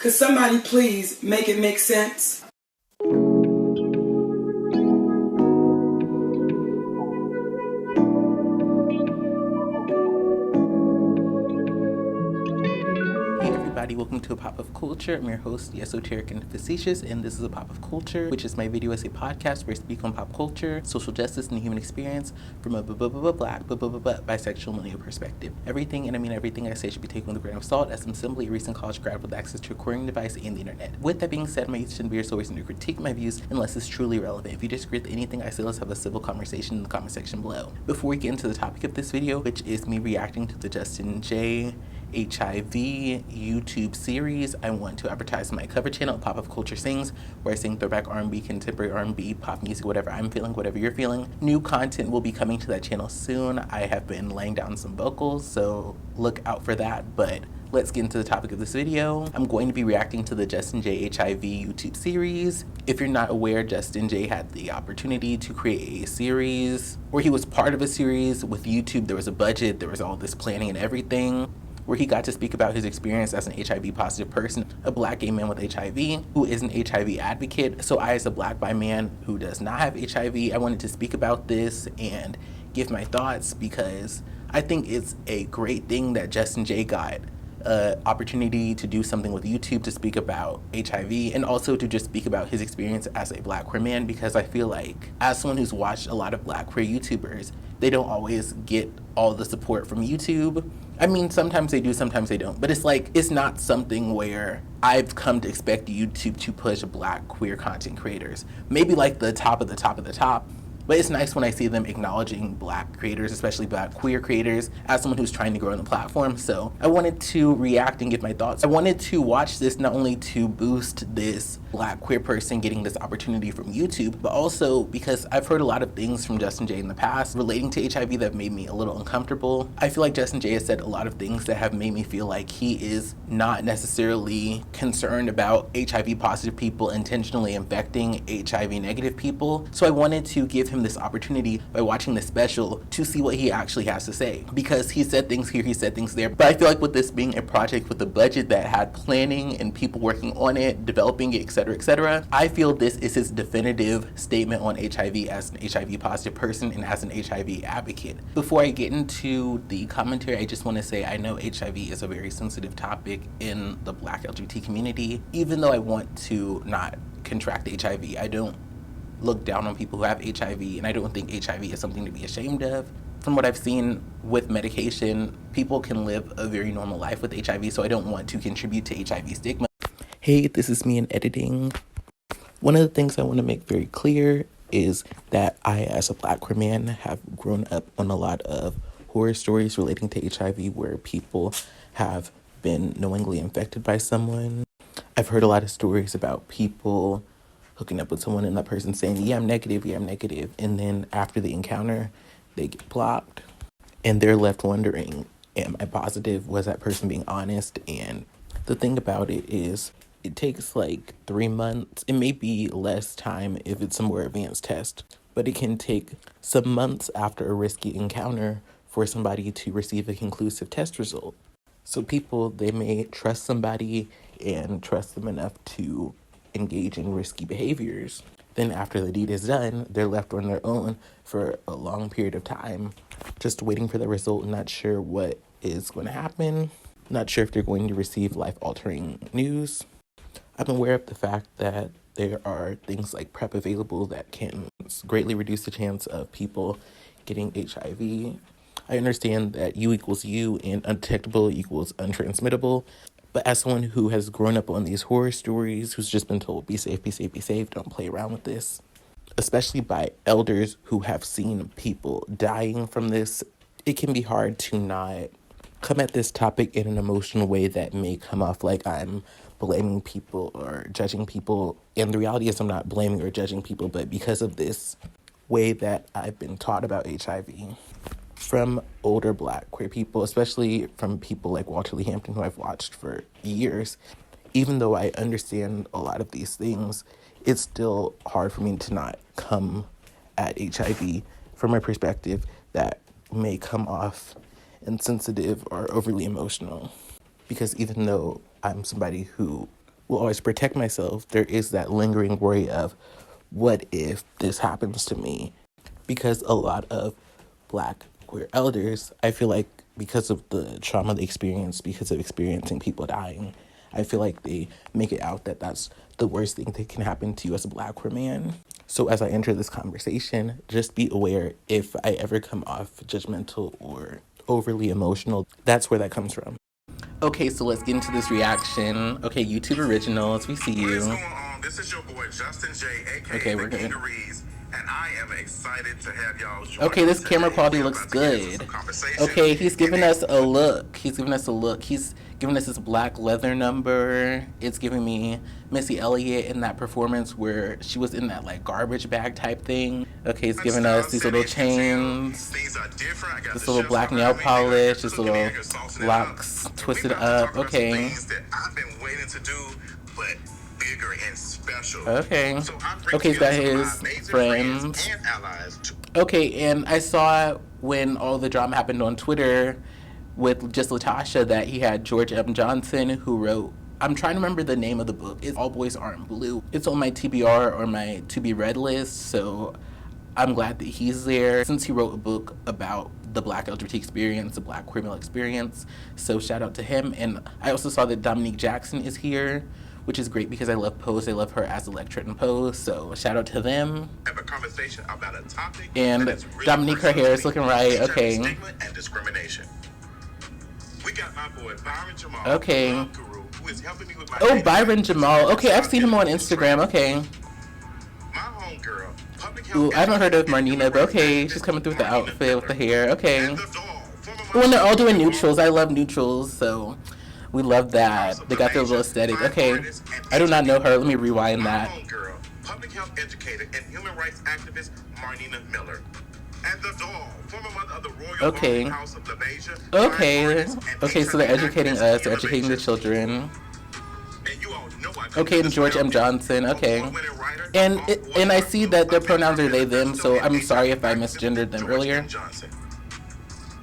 Could somebody please make it make sense? Welcome to A Pop of Culture. I'm your host, the Esoteric and Facetious, and this is A Pop of Culture, which is my video essay podcast where I speak on pop culture, social justice, and the human experience from a black, bisexual, millennial perspective. Everything, and I mean everything I say, should be taken with a grain of salt, as I'm simply a recent college grad with access to a recording device and the internet. With that being said, my use shouldn't be your source to critique my views unless it's truly relevant. If you disagree with anything I say, let's have a civil conversation in the comment section below. Before we get into the topic of this video, which is me reacting to the Justin J. HIV YouTube series, I want to advertise my cover channel, Pop of Culture Sings, where I sing throwback R&B, contemporary R&B, pop music, whatever I'm feeling, whatever you're feeling. New content will be coming to that channel soon. I have been laying down some vocals, so look out for that, but let's get into the topic of this video. I'm going to be reacting to the Justin J HIV YouTube series. If you're not aware, Justin J had the opportunity to create a series, or he was part of a series with YouTube. There was a budget, there was all this planning and everything, where he got to speak about his experience as an HIV positive person, a black gay man with HIV who is an HIV advocate. So I, as a black bi man who does not have HIV, I wanted to speak about this and give my thoughts, because I think it's a great thing that Justin J got an opportunity to do something with YouTube to speak about HIV, and also to just speak about his experience as a black queer man, because I feel like, as someone who's watched a lot of black queer YouTubers, they don't always get all the support from YouTube. I mean, sometimes they do, sometimes they don't, but it's like, it's not something where I've come to expect YouTube to push black queer content creators. Maybe like the top of the top of the top, but it's nice when I see them acknowledging black creators, especially black queer creators, as someone who's trying to grow on the platform. So I wanted to react and give my thoughts. I wanted to watch this not only to boost this black queer person getting this opportunity from YouTube, but also because I've heard a lot of things from Justin J in the past relating to HIV that made me a little uncomfortable. I feel like Justin J has said a lot of things that have made me feel like he is not necessarily concerned about HIV positive people intentionally infecting HIV negative people. So I wanted to give him this opportunity by watching this special to see what he actually has to say, because he said things here, he said things there. But I feel like with this being a project with a budget that had planning and people working on it, developing it, etc., I feel this is his definitive statement on HIV as an HIV positive person and as an HIV advocate. Before I get into the commentary, I just want to say I know HIV is a very sensitive topic in the black LGBT community. Even though I want to not contract HIV, I don't look down on people who have HIV, and I don't think HIV is something to be ashamed of. From what I've seen with medication, people can live a very normal life with HIV, so I don't want to contribute to HIV stigma. Hey, this is me in editing. One of the things I want to make very clear is that I, as a black queer man, have grown up on a lot of horror stories relating to HIV where people have been knowingly infected by someone. I've heard a lot of stories about people hooking up with someone and that person saying, yeah, I'm negative, and then after the encounter, they get blocked, and they're left wondering, am I positive? Was that person being honest? And the thing about it is, it takes like 3 months. It may be less time if it's a more advanced test, but it can take some months after a risky encounter for somebody to receive a conclusive test result. So people, they may trust somebody and trust them enough to engage in risky behaviors. Then after the deed is done, they're left on their own for a long period of time, just waiting for the result, not sure what is going to happen, not sure if they're going to receive life-altering news. I'm aware of the fact that there are things like PrEP available that can greatly reduce the chance of people getting HIV. I understand that U equals U and undetectable equals untransmittable. But as someone who has grown up on these horror stories, who's just been told, be safe, be safe, be safe, don't play around with this, especially by elders who have seen people dying from this, it can be hard to not come at this topic in an emotional way that may come off like I'm blaming people or judging people. And the reality is I'm not blaming or judging people, but because of this way that I've been taught about HIV from older black queer people, especially from people like Walter Lee Hampton, who I've watched for years, even though I understand a lot of these things, it's still hard for me to not come at HIV from a perspective that may come off insensitive or overly emotional. Because even though I'm somebody who will always protect myself, there is that lingering worry of, what if this happens to me? Because a lot of Black queer elders, I feel like because of the trauma they experience, because of experiencing people dying, I feel like they make it out that that's the worst thing that can happen to you as a Black queer man. So as I enter this conversation, just be aware if I ever come off judgmental or overly emotional, that's where that comes from. Okay, so let's get into this reaction. Okay, YouTube Originals, we see you. What is going on? This is your boy Justin J, aka Okay, we're the good. King of Reads, and I am excited to have y'all join. Okay, this us camera today. quality We're looks about to get into good. some conversation. Okay, he's giving us a look. He's giving us a look. He's giving us this black leather number. It's giving me Missy Elliott in that performance where she was in that like garbage bag type thing. Okay, he's giving us these little chains, Things are different. I got this the little chefs black behind nail me. polish, They're this cooking little it, they're saucing it locks up. twisted We're about to up. talk about some Okay. things that I've been waiting to do, but bigger and special. Okay. So I bring Okay, he's got together his some of my amazing friends. and allies to Okay, and I saw when all the drama happened on Twitter with just Latasha that he had George M. Johnson who wrote, I'm trying to remember the name of the book. It's All Boys Aren't Blue. It's on my TBR or my to be read list, so I'm glad that he's there since he wrote a book about the Black LGBT experience, the Black queer male experience. So shout out to him. And I also saw that Dominique Jackson is here, which is great because I love Pose. I love her as a lecturer in Pose. So shout out to them. have a conversation about a topic And that is really Dominique, her hair is looking right. HIV Okay. Stigma and discrimination. We got my boy Byron Jamal, Okay. love guru, who is helping me with my Oh, dating Byron life. Jamal. Okay, I've seen him on Instagram. Okay. My homegirl, public health Ooh, I haven't heard of advocate and Marnina, but okay, human rights she's coming through with the Marnina outfit, with the Miller. hair. Okay. And the doll, former When they're all doing Marnina neutrals, I love neutrals, so we love that. They got their little aesthetic. Okay. I do not know her. Let me rewind My that. homegirl, public health educator and human rights activist Marnina Miller. And the doll, former mother of the Royal Okay. Barney House of 𝑙aBeija. Okay. Okay, so they're educating us, they're educating the children. And you all know I Okay, and George M. Johnson. Okay. And I see that their pronouns are they, them, so I'm sorry if I misgendered them earlier.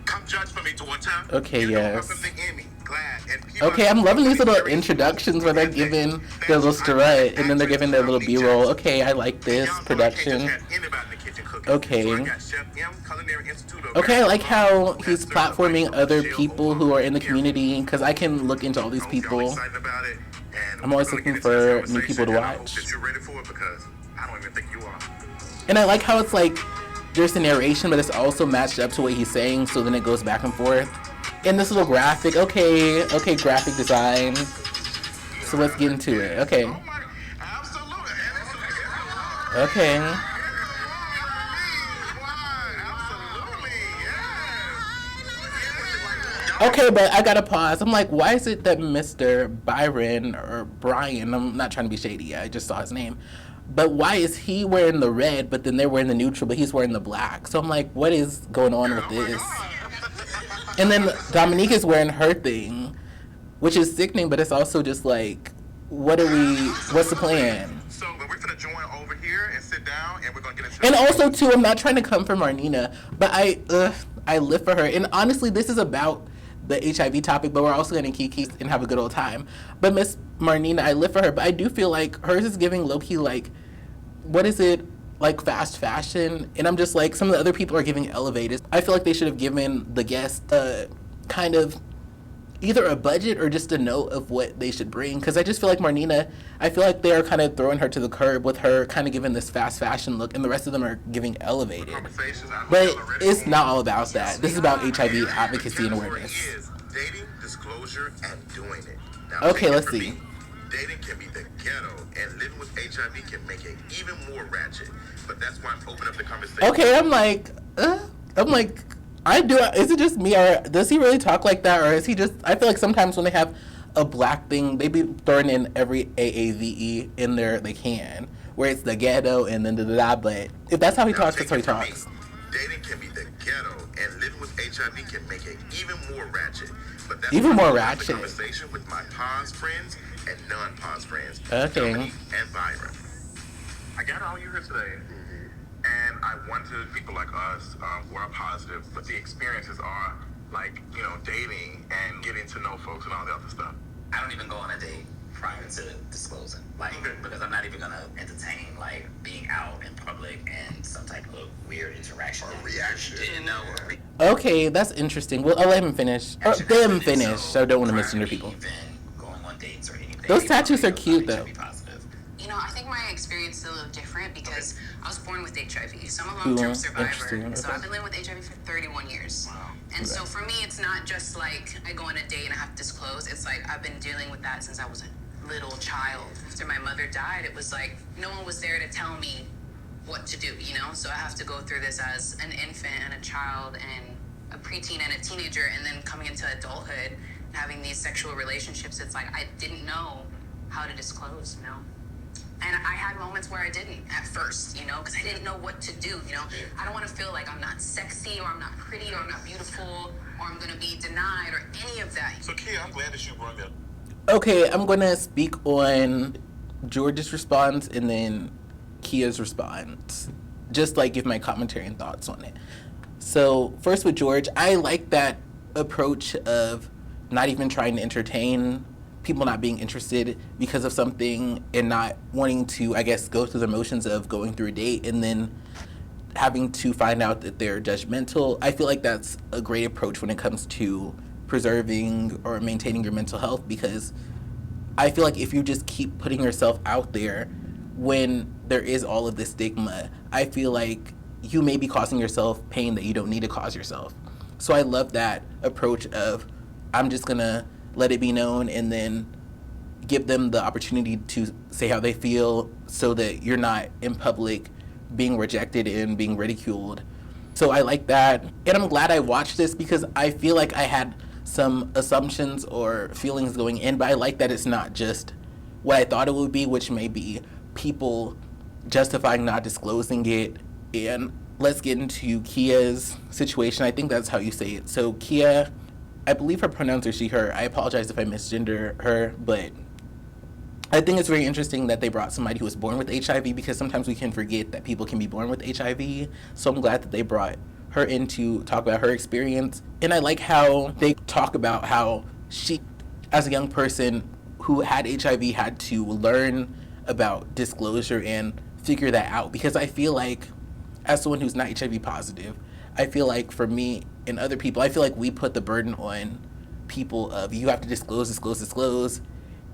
Come judge for me, daughter. Okay, You know her yes. from the Emmy, Glad, and Okay, I'm loving these little introductions where they're giving their little strut and then they're giving their little B-roll. Okay, I like this production. Okay. Okay, I like how he's platforming other people who are in the community because I can look into all these people. I'm always looking for new people to watch. And I like how it's like there's a narration, but it's also matched up to what he's saying, so then it goes back and forth. And this little graphic, okay, graphic design. So let's get into it. Okay. Okay. Okay, but I gotta pause. I'm like, why is it that Mr. Byron or Brian, I'm not trying to be shady, I just saw his name, but why is he wearing the red, but then they're wearing the neutral, but he's wearing the black? So I'm like, what is going on with this? And then Dominique is wearing her thing, which is sickening, but it's also just like, what's the plan? So we're gonna join over here and sit down, and we're gonna get into. And also, too, I'm not trying to come for Marnina, but I live for her. And honestly, this is about the HIV topic, but we're also going to kiki and have a good old time. But Miss Marnina, I live for her, but I do feel like hers is giving low-key, like, what is it, like fast fashion? And I'm just like, some of the other people are giving elevated. I feel like they should have given the guest kind of either a budget or just a note of what they should bring. Because I just feel like Marnina, I feel like they're kind of throwing her to the curb with her kind of giving this fast fashion look, and the rest of them are giving elevated. But it's not all about that. This is about HIV advocacy and awareness. Dating, disclosure, and doing it. Now, okay, let's see. Dating can be the ghetto, and living with HIV can make it even more ratchet. But that's why I'm opening up the conversation. Okay, I'm like, is it just me, or does he really talk like that, or is he just, I feel like sometimes when they have a black thing, they be throwing in every AAVE in there they can, where it's the ghetto and then da-da-da, but if that's how he talks, that's how he talks. Dating can be the ghetto, and living with HIV can make it even more ratchet. But that's even more the ratchet. Conversation with my pause friends and non-pause friends, okay. Dominique and Byron. I got all you here today. And I wanted people like us who are positive, but the experiences are like, dating and getting to know folks and all the other stuff. I don't even go on a date prior to disclosing, like, because I'm not even gonna entertain like being out in public and some type of weird interaction or reaction. Okay, that's interesting. Well, I'll let him finish. Or them finish. So I don't want to misgender people. Going on dates or anything. Those tattoos are cute though. You know, I think my experience is a little different because I was born with HIV. So I'm a long-term survivor. So I've been living with HIV for 31 years. Wow. And so for me, it's not just like I go on a date and I have to disclose. It's like I've been dealing with that since I was a little child. After my mother died, it was like no one was there to tell me what to do, you know? So I have to go through this as an infant and a child and a preteen and a teenager, and then coming into adulthood and having these sexual relationships. It's like I didn't know how to disclose, you know? And I had moments where I didn't at first, you know, because I didn't know what to do, you know. I don't want to feel like I'm not sexy or I'm not pretty or I'm not beautiful or I'm going to be denied or any of that. So, Kia, I'm glad that you brought that. Okay, I'm going to speak on George's response and then Kia's response. Just like give my commentary and thoughts on it. So first with George, I like that approach of not even trying to entertain people, not being interested because of something and not wanting to, I guess, go through the motions of going through a date and then having to find out that they're judgmental. I feel like that's a great approach when it comes to preserving or maintaining your mental health, because I feel like if you just keep putting yourself out there when there is all of this stigma, I feel like you may be causing yourself pain that you don't need to cause yourself. So I love that approach of I'm just gonna let it be known and then give them the opportunity to say how they feel so that you're not in public being rejected and being ridiculed. So I like that. And I'm glad I watched this because I feel like I had some assumptions or feelings going in, but I like that it's not just what I thought it would be, which may be people justifying not disclosing it. And let's get into Kia's situation. I think that's how you say it. So Kia, I believe her pronouns are she, her. I apologize if I misgender her, but I think it's very interesting that they brought somebody who was born with HIV, because sometimes we can forget that people can be born with HIV. So I'm glad that they brought her in to talk about her experience. And I like how they talk about how she, as a young person who had HIV, had to learn about disclosure and figure that out. Because I feel like, as someone who's not HIV positive, I feel like for me and other people, I feel like we put the burden on people of you have to disclose.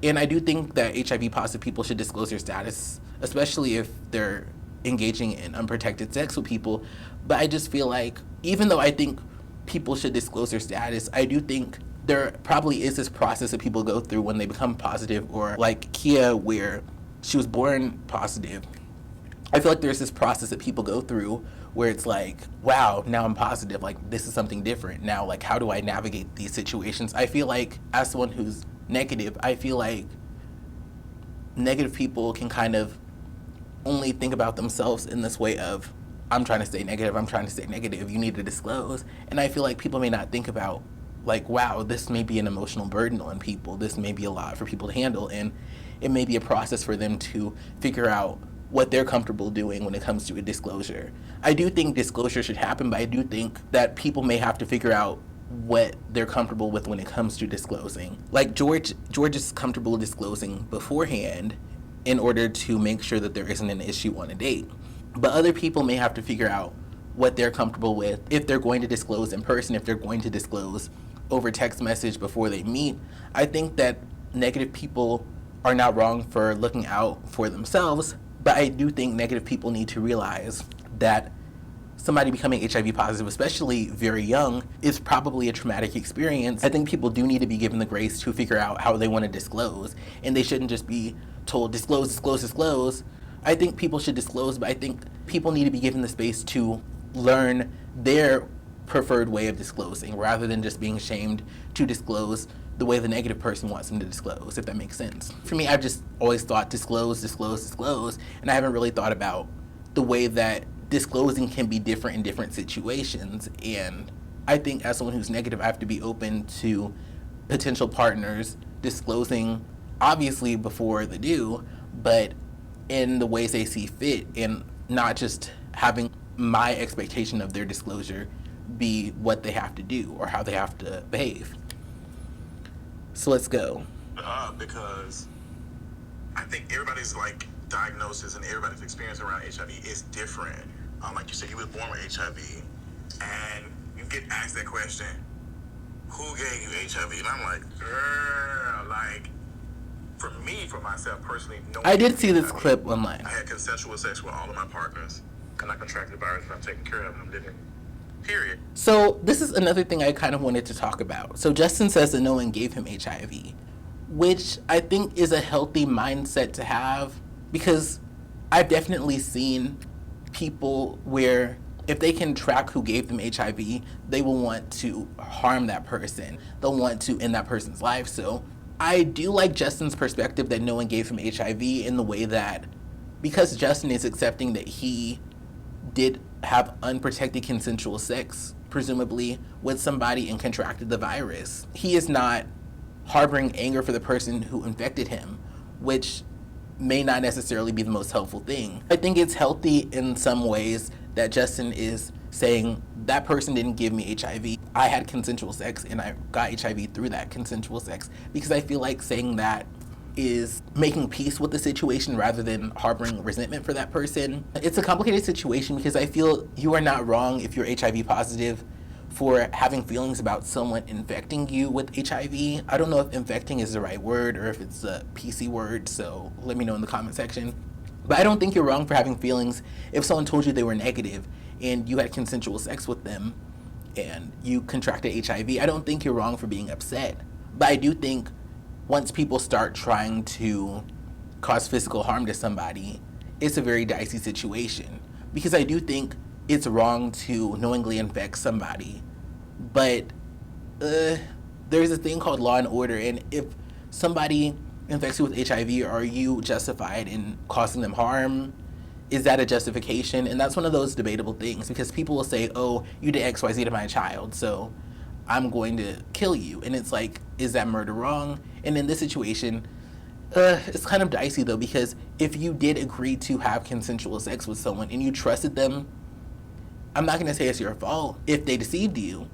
And I do think that HIV positive people should disclose their status, especially if they're engaging in unprotected sex with people. But I just feel like, even though I think people should disclose their status, I do think there probably is this process that people go through when they become positive, or like Kia, where she was born positive. I feel like there's this process that people go through where it's like, wow, now I'm positive, like this is something different. Now, like, how do I navigate these situations? I feel like as someone who's negative, I feel like negative people can kind of only think about themselves in this way of, I'm trying to stay negative, you need to disclose. And I feel like people may not think about, like, wow, this may be an emotional burden on people, this may be a lot for people to handle, and it may be a process for them to figure out what they're comfortable doing when it comes to a disclosure. I do think disclosure should happen, but I do think that people may have to figure out what they're comfortable with when it comes to disclosing. Like George is comfortable disclosing beforehand in order to make sure that there isn't an issue on a date. But other people may have to figure out what they're comfortable with, if they're going to disclose in person, if they're going to disclose over text message before they meet. I think that negative people are not wrong for looking out for themselves, but I do think negative people need to realize that somebody becoming HIV positive, especially very young, is probably a traumatic experience. I think people do need to be given the grace to figure out how they want to disclose, and they shouldn't just be told disclose. I think people should disclose, but I think people need to be given the space to learn their preferred way of disclosing, rather than just being ashamed to disclose the way the negative person wants them to disclose, if that makes sense. For me, I've just always thought disclose, and I haven't really thought about the way that disclosing can be different in different situations. And I think as someone who's negative, I have to be open to potential partners disclosing, obviously before they do, but in the ways they see fit, and not just having my expectation of their disclosure be what they have to do or how they have to behave. So let's go. Because I think everybody's like diagnosis and everybody's experience around HIV is different. Like you said, you were born with HIV, and you get asked that question, who gave you HIV? And I'm like, girl, like, for myself personally, no one I did gave see me this HIV. clip online. I had consensual sex with all of my partners, and I contracted the virus, and I'm taking care of it. I'm living, period. So this is another thing I kind of wanted to talk about. So Justin says that no one gave him HIV, which I think is a healthy mindset to have, because I've definitely seen people where if they can track who gave them HIV, they will want to harm that person. They'll want to end that person's life. So I do like Justin's perspective that no one gave him HIV, in the way that because Justin is accepting that he did have unprotected consensual sex, presumably with somebody, and contracted the virus, he is not harboring anger for the person who infected him, which may not necessarily be the most helpful thing. I think it's healthy in some ways that Justin is saying that person didn't give me HIV. I had consensual sex and I got HIV through that consensual sex, because I feel like saying that is making peace with the situation rather than harboring resentment for that person. It's a complicated situation, because I feel you are not wrong if you're HIV positive for having feelings about someone infecting you with HIV. I don't know if infecting is the right word or if it's a PC word, so let me know in the comment section. But I don't think you're wrong for having feelings if someone told you they were negative and you had consensual sex with them and you contracted HIV. I don't think you're wrong for being upset. But I do think once people start trying to cause physical harm to somebody, it's a very dicey situation. Because I do think it's wrong to knowingly infect somebody, but there's a thing called law and order, and if somebody infects you with HIV, are you justified in causing them harm? Is that a justification? And that's one of those debatable things, because people will say, oh, you did XYZ to my child, so I'm going to kill you. And it's like, is that murder wrong? And in this situation, it's kind of dicey though, because if you did agree to have consensual sex with someone and you trusted them, I'm not going to say it's your fault if they deceived you.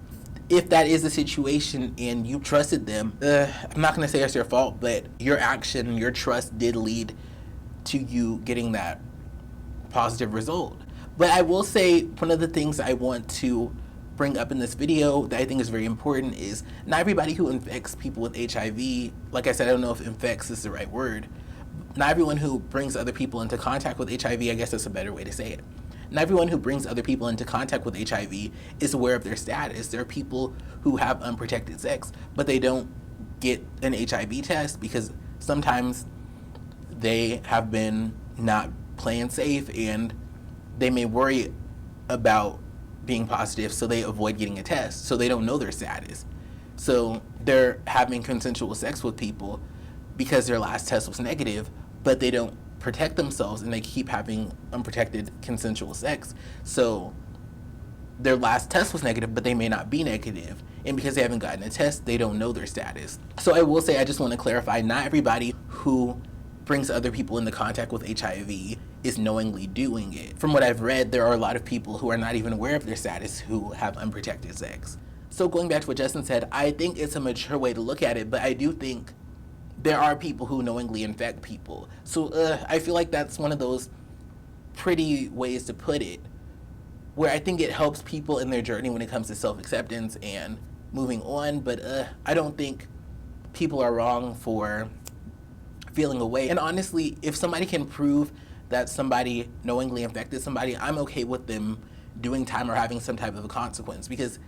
If that is the situation and you trusted them, I'm not going to say it's your fault, but your action, your trust did lead to you getting that positive result. But I will say one of the things I want to bring up in this video that I think is very important is not everybody who infects people with HIV, like I said, I don't know if infects is the right word. Not everyone who brings other people into contact with HIV, I guess that's a better way to say it. Not everyone who brings other people into contact with HIV is aware of their status. There are people who have unprotected sex, but they don't get an HIV test because sometimes they have been not playing safe and they may worry about being positive, so they avoid getting a test, so they don't know their status. So they're having consensual sex with people because their last test was negative, but they don't protect themselves and they keep having unprotected consensual sex. So their last test was negative, but they may not be negative. And because they haven't gotten a test, they don't know their status. So I will say, I just want to clarify, not everybody who brings other people into contact with HIV is knowingly doing it. From what I've read, there are a lot of people who are not even aware of their status who have unprotected sex. So going back to what Justin said, I think it's a mature way to look at it, but I do think there are people who knowingly infect people. So I feel like that's one of those pretty ways to put it, where I think it helps people in their journey when it comes to self-acceptance and moving on, but I don't think people are wrong for feeling away. And honestly, if somebody can prove that somebody knowingly infected somebody, I'm okay with them doing time or having some type of a consequence, because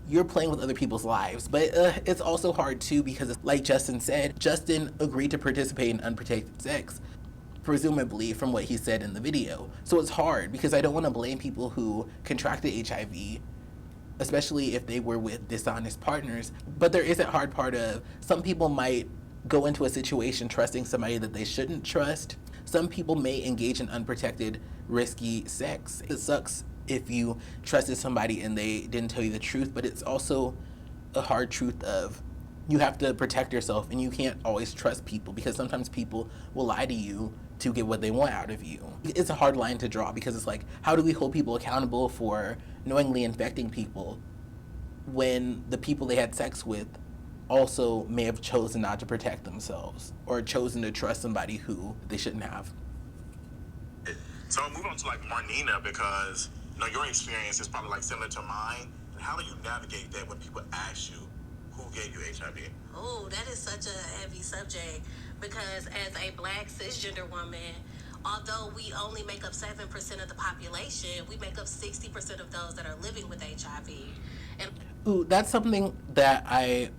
you're playing with other people's lives. But it's also hard too, because like Justin said, Justin agreed to participate in unprotected sex, presumably from what he said in the video. So it's hard, because I don't want to blame people who contracted HIV, especially if they were with dishonest partners. But there is that hard part of some people might go into a situation trusting somebody that they shouldn't trust. Some people may engage in unprotected, risky sex. It sucks if you trusted somebody and they didn't tell you the truth, but it's also a hard truth of you have to protect yourself, and you can't always trust people, because sometimes people will lie to you to get what they want out of you. It's a hard line to draw, because it's like, how do we hold people accountable for knowingly infecting people when the people they had sex with also may have chosen not to protect themselves or chosen to trust somebody who they shouldn't have. So I'll move on to like Marnina, because your experience is probably like similar to mine. And how do you navigate that when people ask you who gave you HIV? Oh, that is such a heavy subject, because as a Black cisgender woman, although we only make up 7% of the population, we make up 60% of those that are living with HIV. And Ooh, that's something that I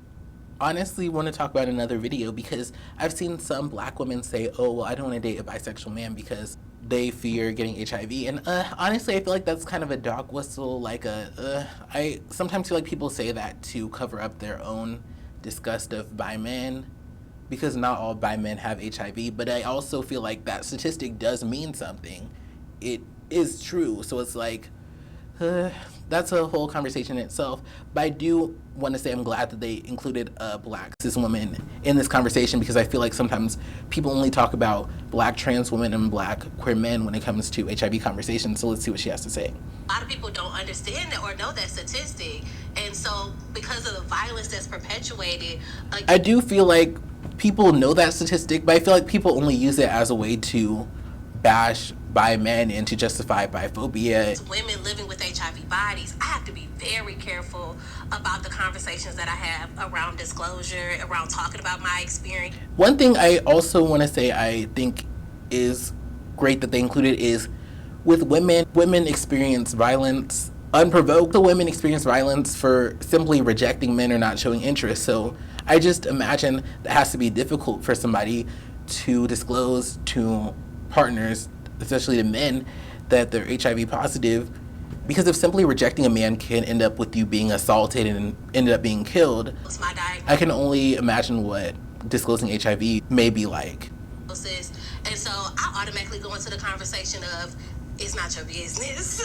honestly want to talk about in another video, because I've seen some Black women say, oh, well, I don't want to date a bisexual man because they fear getting HIV. And honestly, I feel like that's kind of a dog whistle. I sometimes feel like people say that to cover up their own disgust of bi men, because not all bi men have HIV. But I also feel like that statistic does mean something. It is true. So it's like, that's a whole conversation in itself. But I do want to say I'm glad that they included a Black cis woman in this conversation, because I feel like sometimes people only talk about Black trans women and Black queer men when it comes to HIV conversations. So let's see what she has to say. a lot of people don't understand that or know that statistic. And so because of the violence that's perpetuated, I do feel like people know that statistic, but I feel like people only use it as a way to bash bi men and to justify biphobia. Women living with HIV bodies, I have to be very careful about the conversations that I have around disclosure, around talking about my experience. One thing I also want to say I think is great that they included is with women experience violence unprovoked. The women experience violence for simply rejecting men or not showing interest. So I just imagine that has to be difficult for somebody to disclose to partners, especially to men, that they're HIV positive, because if simply rejecting a man can end up with you being assaulted and ended up being killed, I can only imagine what disclosing HIV may be like. And so I automatically go into the conversation of, it's not your business.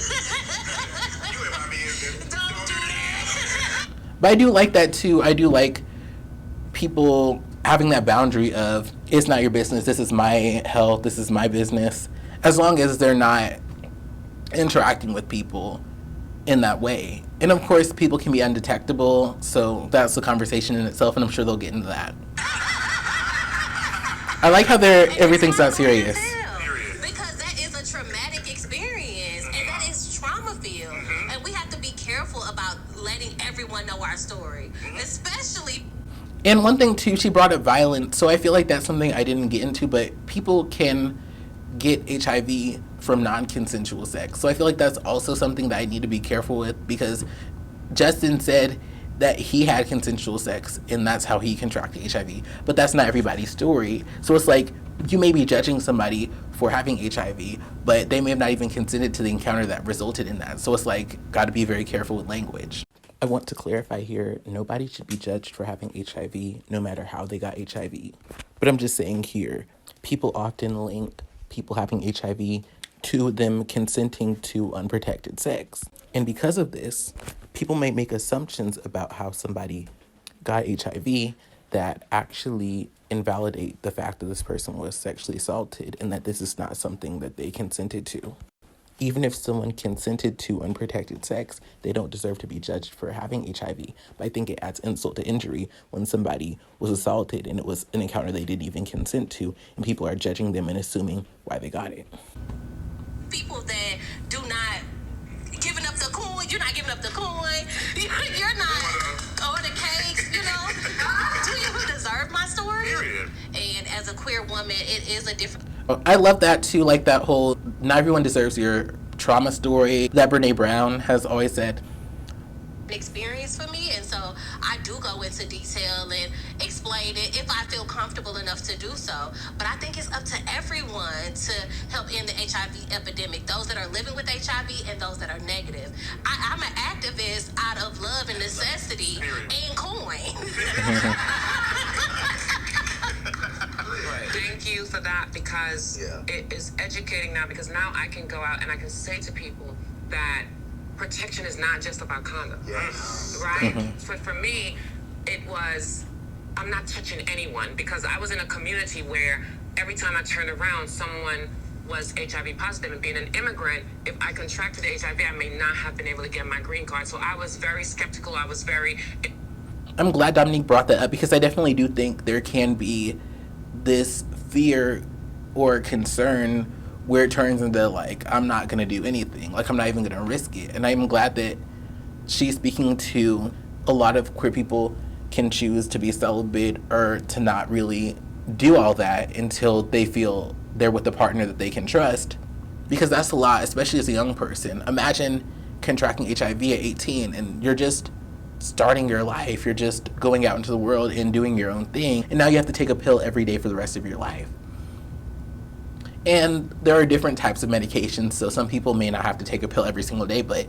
You in my business. Don't do that. But I do like that too. I do like people having that boundary of, it's not your business, this is my health, this is my business, as long as they're not interacting with people in that way. And of course, people can be undetectable, so that's a conversation in itself, and I'm sure they'll get into that. I like how everything's not serious. Because that is a traumatic experience, and that is trauma-filled. And we have to be careful about letting everyone know our story, especially. And one thing too, she brought up violence, so I feel like that's something I didn't get into, but people can get HIV from non-consensual sex. So I feel like that's also something that I need to be careful with, because Justin said that he had consensual sex and that's how he contracted HIV, but that's not everybody's story. So it's like, you may be judging somebody for having HIV, but they may have not even consented to the encounter that resulted in that. So it's like, gotta be very careful with language. I want to clarify here, nobody should be judged for having HIV, no matter how they got HIV. But I'm just saying here, people often link people having HIV to them consenting to unprotected sex. And because of this, people may make assumptions about how somebody got HIV that actually invalidate the fact that this person was sexually assaulted and that this is not something that they consented to. Even if someone consented to unprotected sex, they don't deserve to be judged for having HIV. But I think it adds insult to injury when somebody was assaulted and it was an encounter they didn't even consent to, and people are judging them and assuming why they got it. People that do not giving up the coin, you're not giving up the coin, you're not on the cakes, do you even deserve my story? Period. And as a queer woman, it is a different. I love that too, like that whole, not everyone deserves your trauma story that Brene Brown has always said. Experience for me, and so I do go into detail and explain it if I feel comfortable enough to do so. But I think it's up to everyone to help end the HIV epidemic, those that are living with HIV and those that are negative. I'm an activist out of love and necessity and coin. Thank you for that, because it is educating now, because now I can go out and I can say to people that protection is not just about condom. Yes. Right? For me, it was, I'm not touching anyone, because I was in a community where every time I turned around, someone was HIV positive, and being an immigrant, if I contracted HIV, I may not have been able to get my green card. So I was very skeptical. I was very... I'm glad Dominique brought that up, because I definitely do think there can be this fear or concern where it turns into, like, I'm not going to do anything. Like, I'm not even going to risk it. And I'm glad that she's speaking to a lot of queer people can choose to be celibate or to not really do all that until they feel they're with a partner that they can trust. Because that's a lot, especially as a young person. Imagine contracting HIV at 18 and you're just starting your life. You're just going out into the world and doing your own thing. And now you have to take a pill every day for the rest of your life. And there are different types of medications, so some people may not have to take a pill every single day, but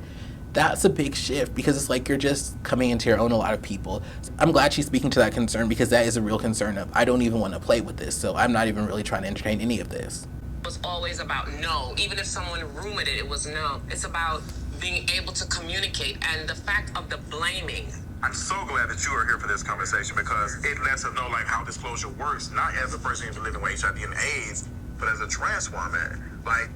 that's a big shift, because it's like you're just coming into your own, a lot of people. I'm glad she's speaking to that concern, because that is a real concern of, I don't even want to play with this, so I'm not even really trying to entertain any of this. It was always about no. Even if someone rumored it, it was no. It's about being able to communicate, and the fact of the blaming. I'm so glad that you are here for this conversation, because it lets us know like how disclosure works, not as a person who's living with HIV and AIDS, but as a trans woman. Like,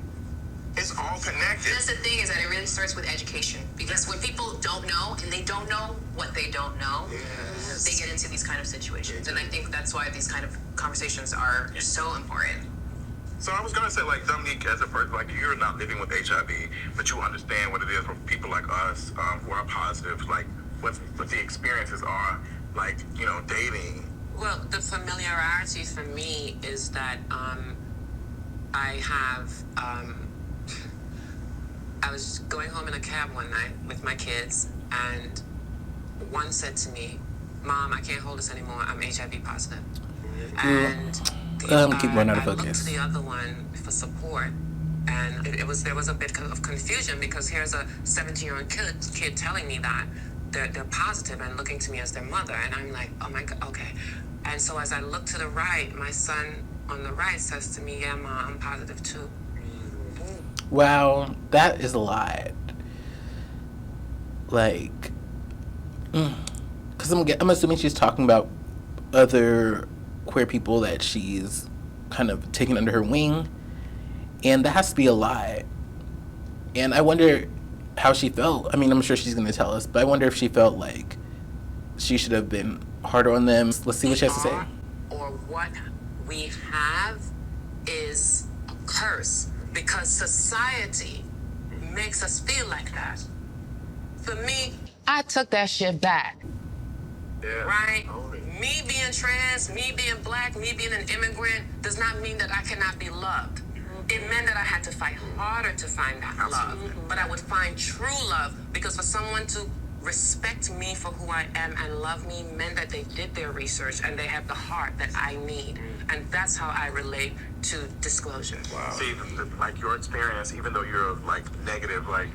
it's all connected. That's the thing, is that it really starts with education. Because when people don't know, and they don't know what they don't know, they get into these kind of situations. And I think that's why these kind of conversations are so important. So I was gonna say, like, Dominique, as a person, like, you're not living with HIV, but you understand what it is for people like us who are positive, like what the experiences are, like, you know, dating. Well, the familiarity for me is that I have, I was going home in a cab one night with my kids, and one said to me, "Mom, I can't hold this anymore. I'm HIV positive." And keep running out of focus. I looked to the other one for support, and there was a bit of confusion, because here's a 17-year-old kid telling me that they're positive and looking to me as their mother, and I'm like, oh my God, okay. And so as I look to the right, my son on the right says to me, "Yeah, Mom, I'm positive too." Wow, that is a lot. Like, because I'm assuming she's talking about other queer people that she's kind of taken under her wing, and that has to be a lot. And I wonder how she felt. I mean, I'm sure she's going to tell us, but I wonder if she felt like she should have been harder on them. Let's see what she has to say. Or what we have is a curse, because society makes us feel like that. For me, I took that shit back. Yeah. Right? Me being trans, me being black, me being an immigrant does not mean that I cannot be loved. It meant that I had to fight harder to find that love. But I would find true love, because for someone to respect me for who I am and love me meant that they did their research and they have the heart that I need. And that's how I relate to disclosure. Wow. See, like, your experience, even though you're like negative, like,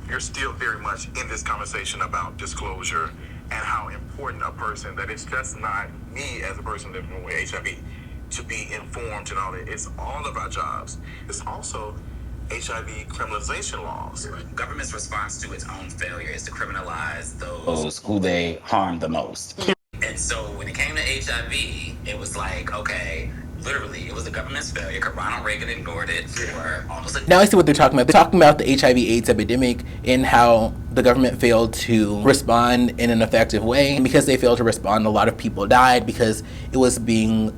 you're still very much in this conversation about disclosure and how important a person, that it's just not me as a person living with HIV to be informed and all that. It's all of our jobs. It's also HIV criminalization laws. Government's response to its own failure is to criminalize those who they harm the most. And so when it came to HIV, it was like, okay, literally, it was the government's failure, because Ronald Reagan ignored it for almost a... Now I see what they're talking about. They're talking about the HIV/AIDS epidemic and how the government failed to respond in an effective way. And because they failed to respond, a lot of people died, because it was being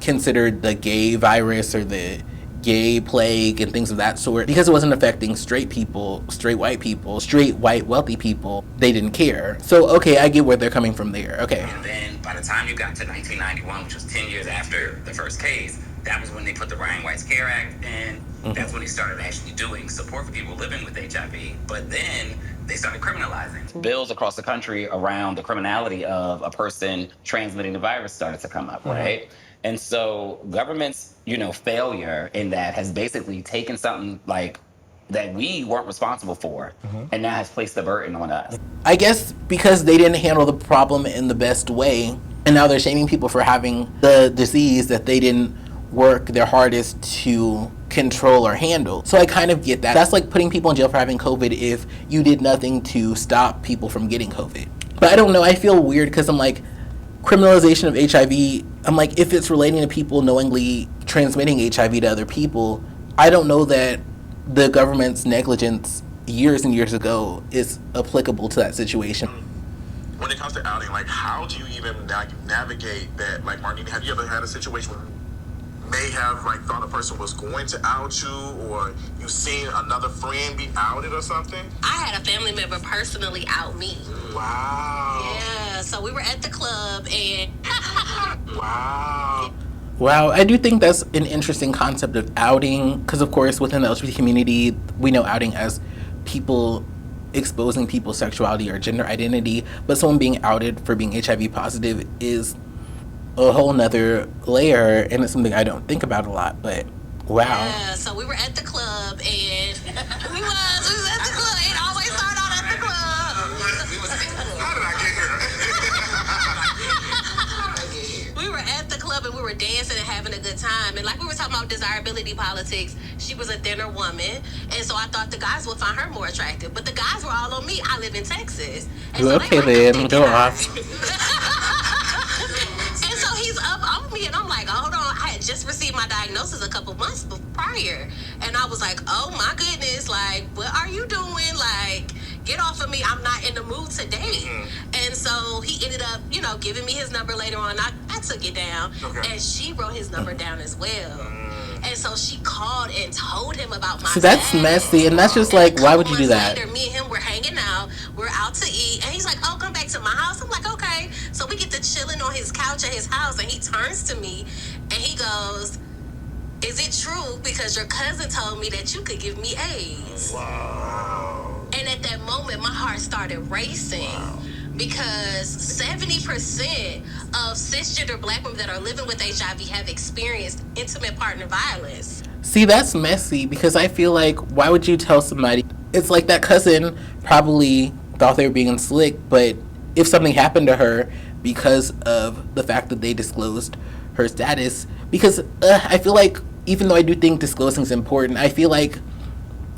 considered the gay virus or the gay plague and things of that sort. Because it wasn't affecting straight people, straight white people, straight white wealthy people, they didn't care. So, okay, I get where they're coming from there. Okay. And then by the time you got to 1991, which was 10 years after the first case, that was when they put the Ryan White's Care Act in. That's when they started actually doing support for people living with HIV. But then they started criminalizing. Bills across the country around the criminality of a person transmitting the virus started to come up, right? And so government's, failure in that has basically taken something like that we weren't responsible for, and now has placed the burden on us. I guess because they didn't handle the problem in the best way, and now they're shaming people for having the disease that they didn't work their hardest to control or handle. So I kind of get that. That's like putting people in jail for having COVID if you did nothing to stop people from getting COVID. But I don't know, I feel weird, because I'm like, criminalization of HIV, I'm like, if it's relating to people knowingly transmitting HIV to other people, I don't know that the government's negligence years and years ago is applicable to that situation. when it comes to outing, like, how do you even navigate that? Like, Martine, have you ever had a situation where you may have, like, thought a person was going to out you, or you seen another friend be outed or something? I had a family member personally out me. Wow. Yeah, so we were at the club and... Wow. Wow, I do think that's an interesting concept of outing, because of course within the LGBT community, we know outing as people exposing people's sexuality or gender identity, but someone being outed for being HIV positive is a whole nother layer, and it's something I don't think about a lot, but wow. Yeah, so we were at the club and we was at the club. It always started out at the club. How did I get here? We were at the club and we were dancing and having a good time. And like we were talking about desirability politics, she was a thinner woman. And so I thought the guys would find her more attractive. But the guys were all on me. I live in Texas. And so okay then, go off. And so he's up on me and I'm like, hold on. I had just received my diagnosis a couple months prior. And I was like, oh my goodness, like, what are you doing? Like, get off of me. I'm not in the mood to date. And so he ended up, you know, giving me his number later on. I took it down. And she wrote his number down as well. And so she called and told him about my So that's messy, and that's just like, why would you do that? Later, me and him were hanging out. We're out to eat. And he's like, oh, come back to my house. I'm like, okay. So we get to chilling on his couch at his house. And he turns to me and he goes, is it true? Because your cousin told me that you could give me AIDS. Wow. And at that moment, my heart started racing. Wow. Because 70% of cisgender Black women that are living with HIV have experienced intimate partner violence. See, that's messy, because I feel like, why would you tell somebody? It's like that cousin probably thought they were being slick, but if something happened to her because of the fact that they disclosed her status, because I feel like, even though I do think disclosing is important, I feel like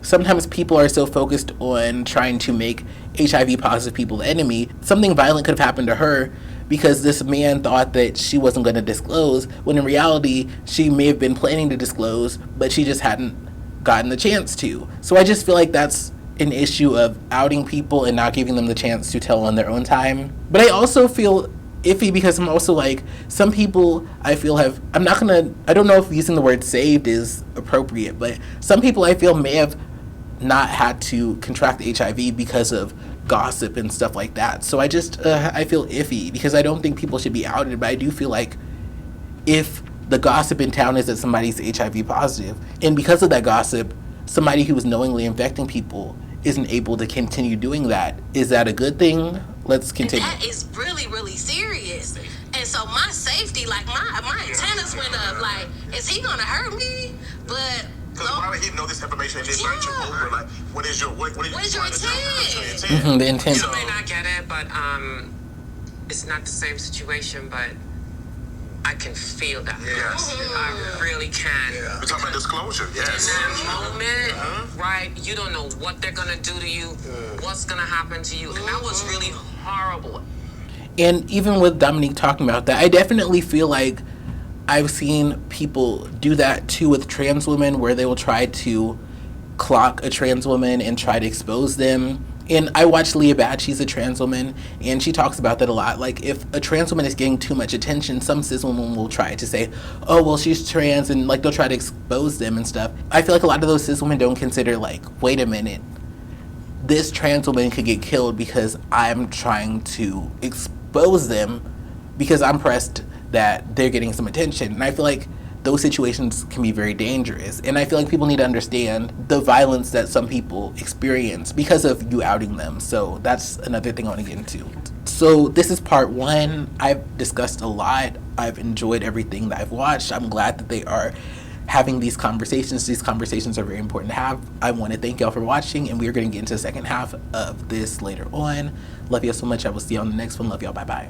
sometimes people are so focused on trying to make HIV positive people the enemy. Something violent could have happened to her because this man thought that she wasn't going to disclose, when in reality she may have been planning to disclose, but she just hadn't gotten the chance to. So I just feel like that's an issue of outing people and not giving them the chance to tell on their own time. But I also feel iffy because I'm also like, some people I feel have, I don't know if using the word saved is appropriate, but some people I feel may have not had to contract HIV because of gossip and stuff like that. So I just, I feel iffy because I don't think people should be outed, but I do feel like if the gossip in town is that somebody's HIV positive, and because of that gossip, somebody who is knowingly infecting people isn't able to continue doing that, is that a good thing? Let's continue. And that is really, really serious. And so my safety, like my antennas went up, like, is he gonna hurt me? But because why would he know this information and then invite you over? Like, what is your intent? The intent. You may not get it, but it's not the same situation, but I can feel that. Yes. I really can. Yeah. We're talking about disclosure, yes. In that moment, right, you don't know what they're going to do to you, what's going to happen to you. And that was really horrible. And even with Dominique talking about that, I definitely feel like I've seen people do that too with trans women, where they will try to clock a trans woman and try to expose them. And I watched 𝘎𝑗, she's a trans woman, and she talks about that a lot. Like, if a trans woman is getting too much attention, some cis women will try to say, oh, well, she's trans, and like they'll try to expose them and stuff. I feel like a lot of those cis women don't consider, like, wait a minute, this trans woman could get killed because I'm trying to expose them because I'm pressed that they're getting some attention. And I feel like those situations can be very dangerous. And I feel like people need to understand the violence that some people experience because of you outing them. So that's another thing I want to get into. So this is part one. I've discussed a lot. I've enjoyed everything that I've watched. I'm glad that they are having these conversations. These conversations are very important to have. I want to thank y'all for watching, and we are going to get into the second half of this later on. Love y'all so much. I will see you on the next one. Love y'all. Bye-bye.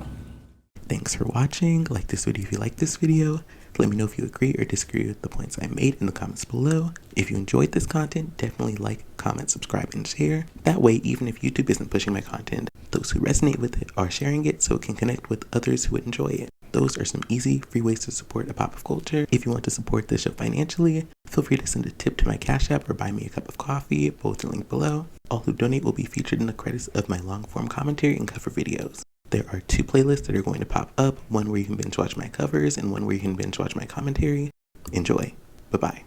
Thanks for watching. Like this video if you like this video. Let me know if you agree or disagree with the points I made in the comments below. If you enjoyed this content, definitely like, comment, subscribe, and share. That way, even if YouTube isn't pushing my content, those who resonate with it are sharing it so it can connect with others who would enjoy it. Those are some easy, free ways to support a pop of culture. If you want to support this show financially, feel free to send a tip to my Cash App or buy me a cup of coffee. Both are linked below. All who donate will be featured in the credits of my long-form commentary and cover videos. There are 2 playlists that are going to pop up, one where you can binge watch my covers and one where you can binge watch my commentary. Enjoy. Bye-bye.